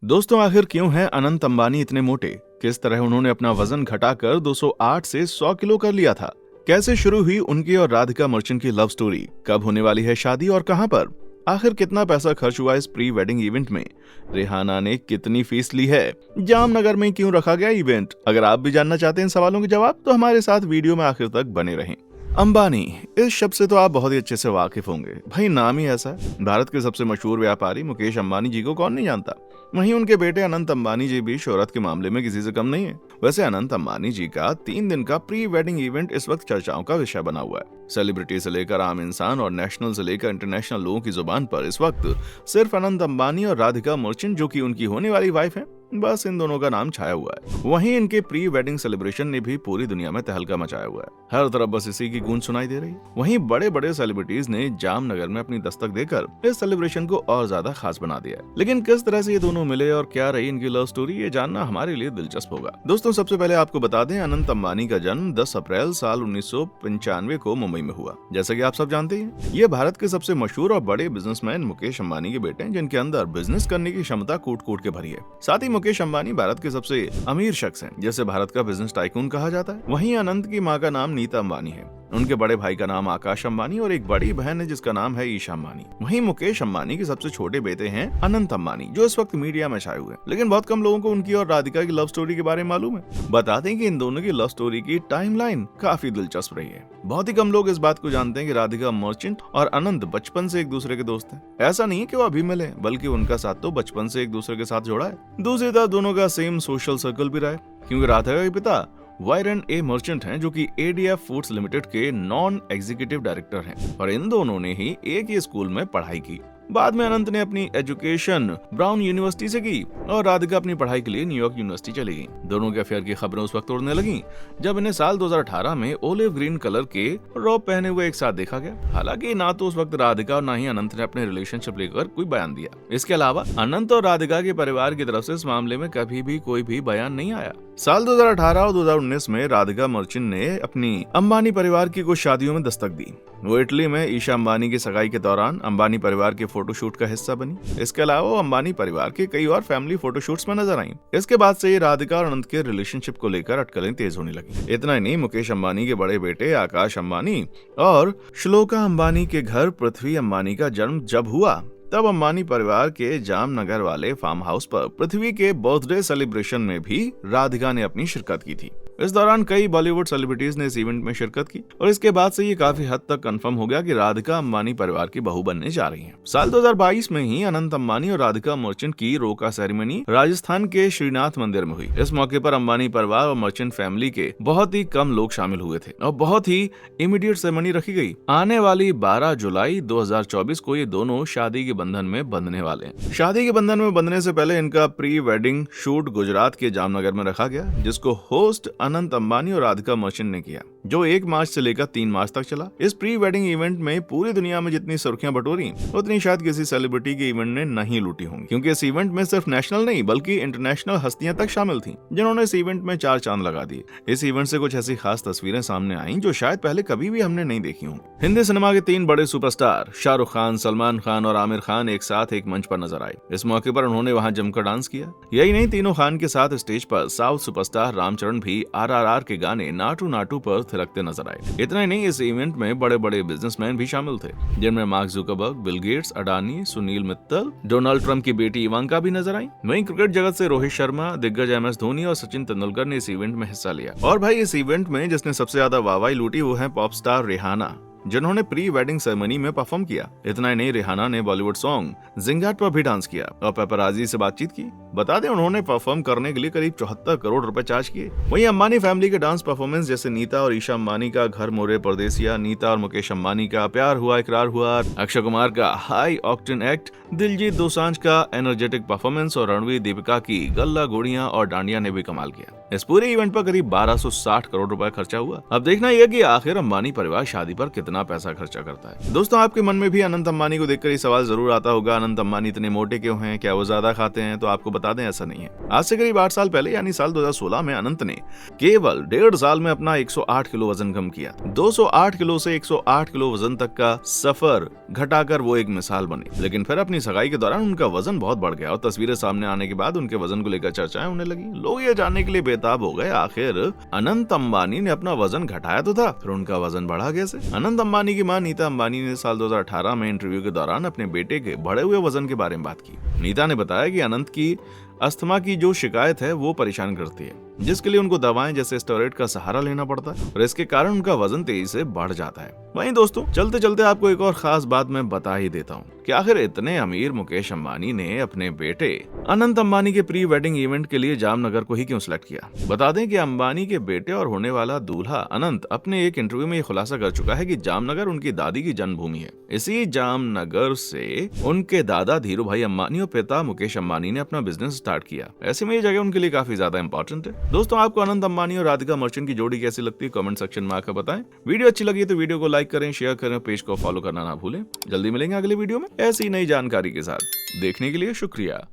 दोस्तों, आखिर क्यों हैं अनंत अंबानी इतने मोटे? किस तरह उन्होंने अपना वजन घटाकर 208 से 100 किलो कर लिया था? कैसे शुरू हुई उनकी और राधिका मर्चेंट की लव स्टोरी? कब होने वाली है शादी और कहां पर? आखिर कितना पैसा खर्च हुआ इस प्री वेडिंग इवेंट में? रिहाना ने कितनी फीस ली है? जामनगर में क्यों रखा गया इवेंट? अगर आप भी जानना चाहते हैं इन सवालों के जवाब तो हमारे साथ वीडियो में आखिर तक बने रहें। अंबानी, इस शब्द से तो आप बहुत ही अच्छे से वाकिफ होंगे। भाई, नाम ही ऐसा है। भारत के सबसे मशहूर व्यापारी मुकेश अंबानी जी को कौन नहीं जानता। वहीं उनके बेटे अनंत अंबानी जी भी शोहरत के मामले में किसी से कम नहीं है। वैसे अनंत अंबानी जी का 3 दिन का प्री वेडिंग इवेंट इस वक्त चर्चाओं का विषय बना हुआ है। सेलिब्रिटी से लेकर आम इंसान और नेशनल से लेकर इंटरनेशनल लोगों की जुबान पर इस वक्त सिर्फ अनंत अंबानी और राधिका मर्चेंट, जो कि उनकी होने वाली वाइफ है, बस इन दोनों का नाम छाया हुआ है। वहीं इनके प्री वेडिंग सेलिब्रेशन ने भी पूरी दुनिया में तहलका मचाया हुआ है। हर तरफ बस इसी की गूंज सुनाई दे रही है। वहीं बड़े बड़े सेलिब्रिटीज ने जामनगर में अपनी दस्तक देकर इस सेलिब्रेशन को और ज्यादा खास बना दिया है। लेकिन किस तरह से ये दोनों मिले और क्या रही इनकी लव स्टोरी, ये जानना हमारे लिए दिलचस्प होगा। दोस्तों, सबसे पहले आपको बता दें, अनंत अंबानी का जन्म 10 अप्रैल साल 1995 को मुंबई में हुआ। जैसा कि आप सब जानते हैं, ये भारत के सबसे मशहूर और बड़े बिजनेसमैन मुकेश अंबानी के बेटे हैं, जिनके अंदर बिजनेस करने की क्षमता कूट कूट के भरी है। साथ ही मुकेश अंबानी भारत के सबसे अमीर शख्स हैं, जिसे भारत का बिजनेस टाइकून कहा जाता है। वहीं अनंत की मां का नाम नीता अंबानी है। उनके बड़े भाई का नाम आकाश अंबानी और एक बड़ी बहन है जिसका नाम है ईशा अंबानी। वहीं मुकेश अंबानी के सबसे छोटे बेटे हैं अनंत अंबानी, जो इस वक्त मीडिया में छाए हुए हैं। लेकिन बहुत कम लोगों को उनकी और राधिका की लव स्टोरी के बारे में मालूम है। बता दें कि इन दोनों की लव स्टोरी की टाइमलाइन काफी दिलचस्प रही है। बहुत ही कम लोग इस बात को जानते हैं कि राधिका मर्चेंट और अनंत बचपन से एक दूसरे के दोस्त हैं। ऐसा नहीं है कि वो अभी मिले, बल्कि उनका साथ तो बचपन से एक दूसरे के साथ जोड़ा है। दूसरी तरफ दोनों का सेम सोशल सर्कल भी रहा है, क्योंकि राधिका के पिता वायरन ए मर्चेंट हैं, जो कि एडीएफ फूड्स लिमिटेड के नॉन एग्जीक्यूटिव डायरेक्टर हैं, और इन दोनों ने ही एक ही स्कूल में पढ़ाई की। बाद में अनंत ने अपनी एजुकेशन ब्राउन यूनिवर्सिटी से की और राधिका अपनी पढ़ाई के लिए न्यूयॉर्क यूनिवर्सिटी चली गई। दोनों के अफेयर की खबरें उस वक्त उड़ने लगी जब इन्हें साल 2018 में ओलिव ग्रीन कलर के रॉब पहने हुए एक साथ देखा गया। हालांकि ना तो उस वक्त राधिका और ना ही अनंत ने अपने रिलेशनशिप लेकर कोई बयान दिया। इसके अलावा अनंत और राधिका के परिवार की तरफ से इस मामले में कभी भी कोई भी बयान नहीं आया। साल 2018 और 2019 में राधिका मर्चेंट ने अपनी अंबानी परिवार की कुछ शादियों में दस्तक दी। वो इटली में ईशा अंबानी की सगाई के दौरान अंबानी परिवार के फोटोशूट का हिस्सा बनी। इसके अलावा वो अंबानी परिवार के कई और फैमिली फोटोशूट्स में नजर आई। इसके बाद से ये राधिका और अनंत के रिलेशनशिप को लेकर अटकलें तेज होने लगी। इतना ही नहीं, मुकेश अंबानी के बड़े बेटे आकाश अंबानी और श्लोका अंबानी के घर पृथ्वी अंबानी का जन्म जब हुआ, तब अंबानी परिवार के जामनगर वाले फार्म हाउस पर पृथ्वी के बर्थडे सेलिब्रेशन में भी राधिका ने अपनी शिरकत की थी। इस दौरान कई बॉलीवुड सेलिब्रिटीज ने इस इवेंट में शिरकत की और इसके बाद से ये काफी हद तक कंफर्म हो गया कि राधिका अंबानी परिवार की बहू बनने जा रही हैं। साल 2022 में ही अनंत अंबानी और राधिका मर्चेंट की रोका सेरेमनी राजस्थान के श्रीनाथ मंदिर में हुई। इस मौके पर अंबानी परिवार और मर्चेंट फैमिली के बहुत ही कम लोग शामिल हुए थे और बहुत ही इमीडिएट सेरेमनी रखी गई। आने वाली 12 जुलाई 2024 को ये दोनों शादी के बंधन में बंधने वाले हैं। शादी के बंधन में बंधने से पहले इनका प्री वेडिंग शूट गुजरात के जामनगर में रखा गया, जिसको होस्ट अनंत अंबानी और राधिका मर्चेंट ने किया, जो 1 मार्च से लेकर 3 मार्च तक चला। इस प्री वेडिंग इवेंट में पूरी दुनिया में जितनी सुर्खियां बटोरी उतनी शायद किसी सेलिब्रिटी के इवेंट ने नहीं लूटी होंगी, क्योंकि इस इवेंट में सिर्फ नेशनल नहीं बल्कि इंटरनेशनल हस्तियां तक शामिल थीं, जिन्होंने इस इवेंट में 4 चांद लगा दिए। इस इवेंट से कुछ ऐसी खास तस्वीरें सामने आई जो शायद पहले कभी भी हमने नहीं देखी होंगी। हिंदी सिनेमा के 3 बड़े सुपरस्टार शाहरुख खान, सलमान खान और आमिर खान एक साथ एक मंच पर नजर आए। इस मौके पर उन्होंने वहां जमकर डांस किया। यही नहीं, तीनों खान के साथ स्टेज पर साउथ सुपरस्टार रामचरण भी RRR के गाने नाटू नाटू पर थिरकते नजर आए। इतना ही नहीं, इस इवेंट में बड़े बड़े बिजनेसमैन भी शामिल थे, जिनमें mark Zuckerberg, Bill Gates, Adani, Sunil Mittal, Donald Trump की बेटी इवांका भी नजर आई। वहीं क्रिकेट जगत से रोहित शर्मा, दिग्गज MS धोनी और सचिन तेंदुलकर ने इस इवेंट में हिस्सा लिया। और भाई, इस इवेंट में जिसने सबसे ज्यादा वाहवाही लूटी वो है पॉप स्टार रिहाना, जिन्होंने प्री वेडिंग सेरेमनी में परफॉर्म किया। इतना ही नहीं, रिहाना ने बॉलीवुड सॉन्ग जिंगाट पर भी डांस किया और पेपराजी से बातचीत की। बता दें, उन्होंने परफॉर्म करने के लिए करीब 74 करोड़ रुपए चार्ज किए। वहीं अंबानी फैमिली के डांस परफॉर्मेंस जैसे नीता और ईशा अंबानी का घर मोरे परदेसिया, नीता और मुकेश अंबानी का प्यार हुआ इकरार हुआ, अक्षय कुमार का high octane act, Diljit Dosanjh का एनर्जेटिक परफॉर्मेंस और रणवीर दीपिका की गल्ला गोड़ियां और डांडिया ने भी कमाल किया। इस पूरे इवेंट पर करीब 1260 करोड़ रुपए खर्चा हुआ। अब देखना यह कि आखिर अंबानी परिवार शादी पर कितना पैसा खर्चा करता है। दोस्तों, आपके मन में भी अनंत अंबानी को देखकर ये सवाल जरूर आता होगा, अनंत अंबानी इतने मोटे क्यों हैं, क्या वो ज्यादा खाते हैं? तो आपको बता दें, ऐसा नहीं है। आज से करीब 8 साल पहले यानी साल 2016 में अनंत ने केवल 1.5 साल में अपना 108 किलो वजन कम किया। 208 किलो से 108 किलो वजन तक का सफर घटाकर वो एक मिसाल बने। लेकिन फिर अपनी सगाई के दौरान उनका वजन बहुत बढ़ गया और तस्वीरें सामने आने के बाद उनके वजन को लेकर चर्चाएं होने लगी। लोग ये जानने के लिए बेताब हो गए, आखिर अनंत अंबानी ने अपना वजन घटाया तो था, फिर उनका वजन बढ़ा कैसे? अनंत अंबानी की मां नीता अंबानी ने साल 2018 में इंटरव्यू के दौरान अपने बेटे के बढ़े हुए वजन के बारे में बात की। नीता ने बताया कि अनंत की अस्थमा की जो शिकायत है वो परेशान करती है, जिसके लिए उनको दवाएं जैसे स्टेरॉइड का सहारा लेना पड़ता है और इसके कारण उनका वजन तेजी से बढ़ जाता है। वहीं दोस्तों, चलते चलते आपको एक और खास बात मैं बता ही देता हूँ कि आखिर इतने अमीर मुकेश अंबानी ने अपने बेटे अनंत अंबानी के प्री वेडिंग इवेंट के लिए जामनगर को ही क्यों सिलेक्ट किया। बता दें कि अंबानी के बेटे और होने वाला दूल्हा अनंत अपने एक इंटरव्यू में ये खुलासा कर चुका है कि जामनगर उनकी दादी की जन्मभूमि है। इसी जामनगर से उनके दादा धीरू भाई अंबानी और पिता मुकेश अंबानी ने अपना बिजनेस स्टार्ट किया। ऐसे में ये जगह उनके लिए काफी ज्यादा इंपॉर्टेंट है। दोस्तों, आपको अनंत अंबानी और राधिका मर्चेंट की जोड़ी कैसी लगती है कमेंट सेक्शन में आकर बताएं। वीडियो अच्छी लगी तो वीडियो को लाइक करें, शेयर करें, पेज को फॉलो करना ना भूलें। जल्दी मिलेंगे अगले वीडियो में ऐसी नई जानकारी के साथ। देखने के लिए शुक्रिया।